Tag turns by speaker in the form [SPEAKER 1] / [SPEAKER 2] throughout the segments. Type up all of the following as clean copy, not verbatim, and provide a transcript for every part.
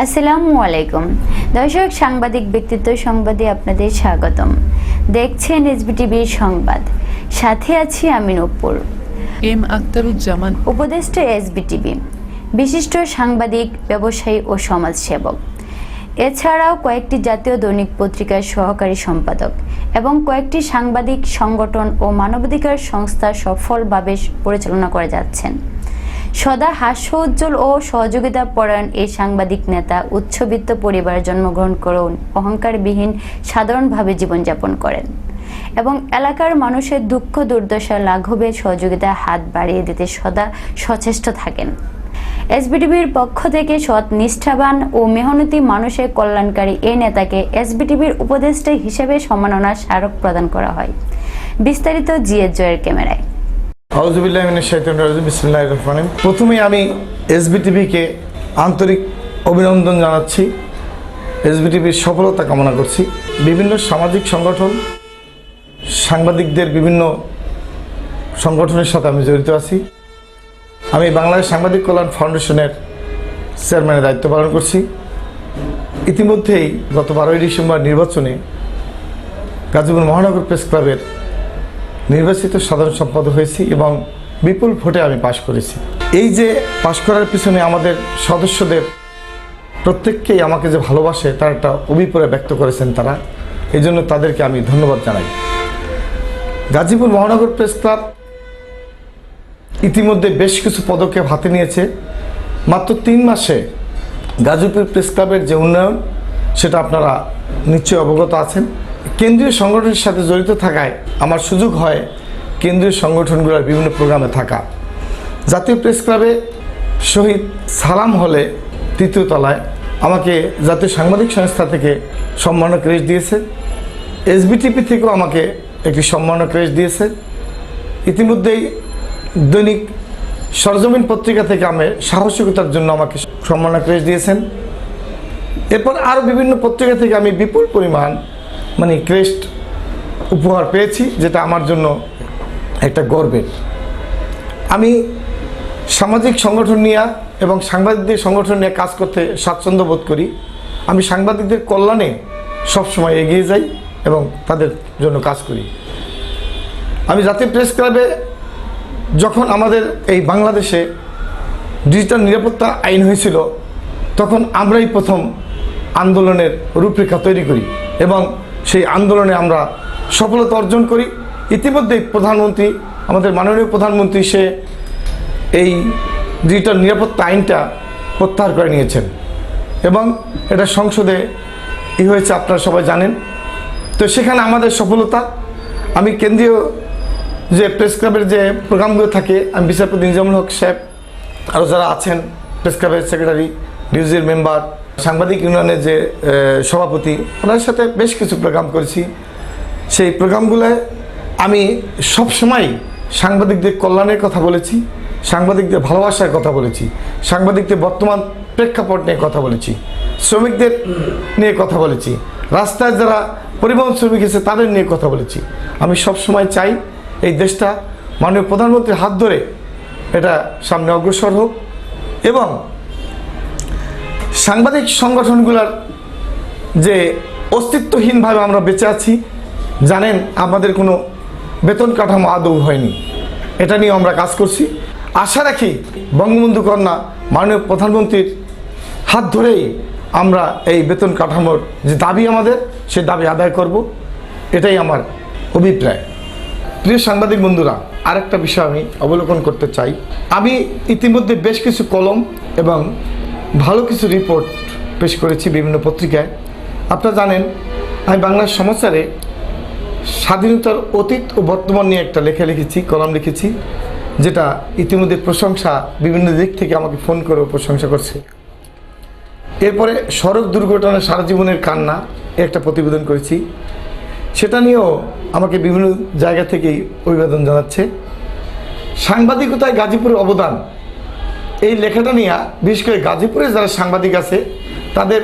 [SPEAKER 1] আসসালামু আলাইকুম দর্শক, সাংবাদিক ব্যক্তিত্ব সংবাদে আপনাদের স্বাগতম। দেখছেন এসবিটিভির সংবাদ, সাথে আছি আমি নূপুর।
[SPEAKER 2] এম আখতারুজ্জামান,
[SPEAKER 1] উপদেষ্টা এসবিটিভি, বিশিষ্ট সাংবাদিক, ব্যবসায়ী ও সমাজসেবক। এছাড়াও কয়েকটি জাতীয় দৈনিক পত্রিকার সহকারী সম্পাদক এবং কয়েকটি সাংবাদিক সংগঠন ও মানবাধিকার সংস্থা সফলভাবে পরিচালনা করে যাচ্ছেন। সদা হাস্য উজ্জ্বল ও সহযোগিতা পরায়ণ এই সাংবাদিক নেতা উচ্চবিত্ত পরিবারে জন্মগ্রহণ করেও অহংকারবিহীন সাধারণভাবে জীবনযাপন করেন এবং এলাকার মানুষের দুঃখ দুর্দশা লাঘবে সহযোগিতার হাত বাড়িয়ে দিতে সদা সচেষ্ট থাকেন। এসবিটিভির পক্ষ থেকে সৎ, নিষ্ঠাবান ও মেহনতি মানুষের কল্যাণকারী এই নেতাকে এসবিটিভির উপদেষ্টা হিসেবে সম্মাননার স্মারক প্রদান করা হয়। বিস্তারিত জিএস জয়ের ক্যামেরায়।
[SPEAKER 3] প্রথমেই আমি এসবিটিভিকে আন্তরিক অভিনন্দন জানাচ্ছি, এসবিটিভির সফলতা কামনা করছি। বিভিন্ন সামাজিক সংগঠন, সাংবাদিকদের বিভিন্ন সংগঠনের সাথে আমি জড়িত আছি। আমি বাংলাদেশ সাংবাদিক কল্যাণ ফাউন্ডেশনের চেয়ারম্যানের দায়িত্ব পালন করছি। ইতিমধ্যেই গত 12ই ডিসেম্বর নির্বাচনে গাজীপুর মহানগর প্রেস ক্লাবের নির্বাচিত সাধারণ সম্পাদক হয়েছি এবং বিপুল ভোটে আমি পাশ করেছি। এই যে পাশ করার পিছনে আমাদের সদস্যদের প্রত্যেককেই আমাকে যে ভালোবাসে তার একটা অভিপ্রায় ব্যক্ত করেছেন তারা, এই জন্য তাদেরকে আমি ধন্যবাদ জানাই। গাজীপুর মহানগর প্রেস ক্লাব ইতিমধ্যে বেশ কিছু পদক্ষেপ হাতে নিয়েছে। মাত্র 3 মাসে গাজীপুর প্রেস ক্লাবের যে উন্নয়ন সেটা আপনারা নিশ্চয়ই অবগত আছেন। কেন্দ্রীয় সংগঠনের সাথে জড়িত থাকায় আমার সুযোগ হয় কেন্দ্রীয় সংগঠনগুলোর বিভিন্ন প্রোগ্রামে থাকা। জাতীয় প্রেস ক্লাবে শহীদ সালাম হলে 3য় তলায় আমাকে জাতীয় সাংবাদিক সংস্থা থেকে সম্মাননা ক্রেস্ট দিয়েছে। এসবিটিভি থেকেও আমাকে একটি সম্মাননা ক্রেস্ট দিয়েছে। ইতিমধ্যেই দৈনিক সরজমিন পত্রিকা থেকে আমি সাহসিকতার জন্য আমাকে সম্মাননা ক্রেস্ট দিয়েছেন। এরপর আরও বিভিন্ন পত্রিকা থেকে আমি বিপুল পরিমাণ ক্রেস্ট উপহার পেয়েছি, যেটা আমার জন্য একটা গর্বের। আমি সামাজিক সংগঠন নিয়ে এবং সাংবাদিকদের সংগঠন নিয়ে কাজ করতে স্বাচ্ছন্দ্য বোধ করি। আমি সাংবাদিকদের কল্যাণে সবসময় এগিয়ে যাই এবং তাদের জন্য কাজ করি। আমি জাতীয় প্রেস ক্লাবে যখন আমাদের এই বাংলাদেশে ডিজিটাল নিরাপত্তা আইন হয়েছিল, তখন আমরাই প্রথম আন্দোলনের রূপরেখা তৈরি করি এবং সেই আন্দোলনে আমরা সফলতা অর্জন করি। ইতিমধ্যেই প্রধানমন্ত্রী, আমাদের মাননীয় প্রধানমন্ত্রী, সে এই ডিজিটাল নিরাপত্তা আইনটা প্রত্যাহার করে নিয়েছেন এবং এটা সংসদে হয়েছে, আপনারা সবাই জানেন। তো সেখানে আমাদের সফলতা। আমি কেন্দ্রীয় যে প্রেস ক্লাবের যে প্রোগ্রামগুলো থাকে, আমি বিচারপতি নিজামুল হক সাহেব, আরও যারা আছেন প্রেস ক্লাবের সেক্রেটারি, ডিউজির মেম্বার, সাংবাদিক ইউনিয়নের যে সভাপতি, ওনার সাথে বেশ কিছু প্রোগ্রাম করেছি। সেই প্রোগ্রামগুলোয় আমি সবসময় সাংবাদিকদের কল্যাণের কথা বলেছি, সাংবাদিকদের ভালোবাসার কথা বলেছি, সাংবাদিকদের বর্তমান প্রেক্ষাপট নিয়ে কথা বলেছি, শ্রমিকদের নিয়ে কথা বলেছি, রাস্তায় যারা পরিবহন শ্রমিক এসে তাদের নিয়ে কথা বলেছি। আমি সবসময় চাই এই দেশটা মাননীয় প্রধানমন্ত্রীর হাত ধরে এটা সামনে অগ্রসর হোক এবং সাংবাদিক সংগঠনগুলোর যে অস্তিত্বহীনভাবে আমরা বেঁচে আছি, জানেন আমাদের কোনো বেতন কাঠামো আদৌ হয়নি, এটা নিয়ে আমরা কাজ করছি। আশা রাখি বঙ্গবন্ধু কন্যা মাননীয় প্রধানমন্ত্রীর হাত ধরেই আমরা এই বেতন কাঠামোর যে দাবি আমাদের, সে দাবি আদায় করব, এটাই আমার অভিপ্রায়। প্রিয় সাংবাদিক বন্ধুরা, আরেকটা বিষয় আমি অবলোকন করতে চাই। আমি ইতিমধ্যে বেশ কিছু কলম এবং ভালো কিছু রিপোর্ট পেশ করেছি বিভিন্ন পত্রিকায়। আপনারা জানেন আমি বাংলার সমাচারে স্বাধীনতার অতীত ও বর্তমান নিয়ে একটা লেখা লিখেছি, কলম লিখেছি, যেটা ইতিমধ্যে প্রশংসা বিভিন্ন দিক থেকে আমাকে ফোন করে প্রশংসা করছে। এরপরে সড়ক দুর্ঘটনা সারা জীবনের কান্না একটা প্রতিবেদন করেছি, সেটা নিয়েও আমাকে বিভিন্ন জায়গা থেকেই অভিবাদন জানাচ্ছে। সাংবাদিকতায় গাজীপুরের অবদান, এই লেখাটা নিয়ে বিশেষ করে গাজীপুরে যারা সাংবাদিক আছে তাদের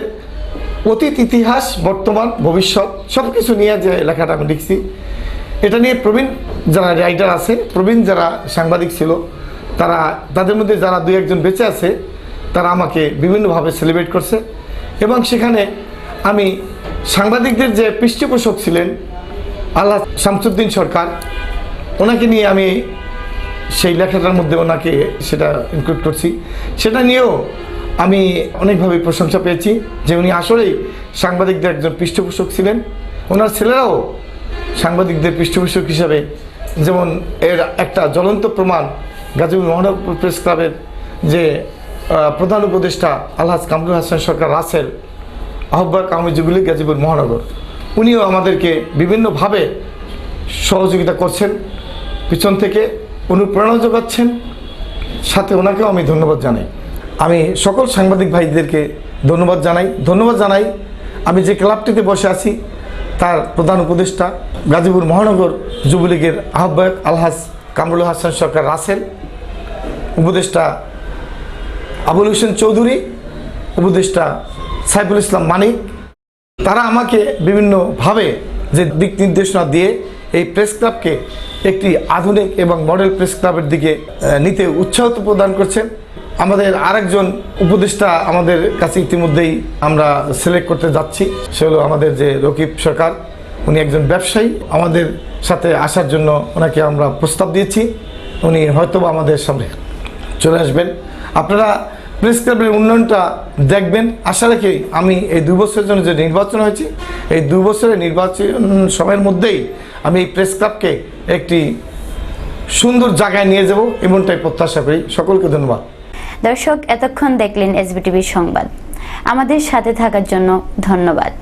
[SPEAKER 3] অতীত, ইতিহাস, বর্তমান, ভবিষ্যৎ সব কিছু নিয়ে যে লেখাটা আমি লিখছি, এটা নিয়ে প্রবীণ যারা রাইটার আছে, প্রবীণ যারা সাংবাদিক ছিল, তাদের মধ্যে যারা 2-1 জন বেঁচে আছে, তারা আমাকে বিভিন্নভাবে সেলিব্রেট করছে এবং সেখানে আমি সাংবাদিকদের যে পৃষ্ঠপোষক ছিলেন আল্লাহ শামসুদ্দিন সরকার, ওনাকে নিয়ে আমি সেই লেখাটার মধ্যে ওনাকে সেটা ইনক্লুড করছি। সেটা নিয়েও আমি অনেকভাবে প্রশংসা পেয়েছি যে উনি আসলেই সাংবাদিকদের একজন পৃষ্ঠপোষক ছিলেন। ওনার ছেলেরাও সাংবাদিকদের পৃষ্ঠপোষক হিসাবে, যেমন এর একটা জ্বলন্ত প্রমাণ গাজীপুর মহানগর প্রেস ক্লাবের যে প্রধান উপদেষ্টা আলহাজ কামরুল হাসান সরকার রাসেল, আহ্বায়ক আওয়ামী যুবলীগ গাজীপুর মহানগর, উনিও আমাদেরকে বিভিন্নভাবে সহযোগিতা করছেন, পিছন থেকে অনুপ্রেরণা যোগাচ্ছেন। সাথে ওনাকেও আমি ধন্যবাদ জানাই। আমি সকল সাংবাদিক ভাইদেরকে ধন্যবাদ জানাই। আমি যে ক্লাবটিতে বসে আছি তার প্রধান উপদেষ্টা গাজীপুর মহানগর যুবলীগের আহ্বায়ক আলহাজ কামরুল হাসান সরকার রাসেল, উপদেষ্টা আবুল হোসেন চৌধুরী, উপদেষ্টা সাইফুল ইসলাম মানিক, তারা আমাকে বিভিন্নভাবে যে দিক নির্দেশনা দিয়ে এই প্রেস ক্লাবকে একটি আধুনিক এবং মডেল প্রেস ক্লাবের দিকে নিতে উৎসাহ প্রদান করছেন। আমাদের আরেকজন উপদেষ্টা আমাদের কাছে ইতিমধ্যেই আমরা সিলেক্ট করতে যাচ্ছি, সে হলো আমাদের যে রকিব সরকার। উনি একজন ব্যবসায়ী, আমাদের সাথে আসার জন্য ওনাকে আমরা প্রস্তাব দিয়েছি। উনি হয়তোবা আমাদের সামনে চলে আসবেন। আপনারা প্রেস ক্লাবের উন্নয়নটা দেখবেন আশা রেখে আমি এই 2 বছরের জন্য যে নির্বাচন হয়েছে, এই 2 বছরের নির্বাচন সময়ের মধ্যেই আমি এই প্রেস ক্লাবকে একটি সুন্দর জায়গায় নিয়ে যাব, এমনটাই প্রত্যাশা করি। সকলকে ধন্যবাদ।
[SPEAKER 1] দর্শক, এতক্ষণ দেখলেন এসবিটিভি সংবাদ। আমাদের সাথে থাকার জন্য ধন্যবাদ।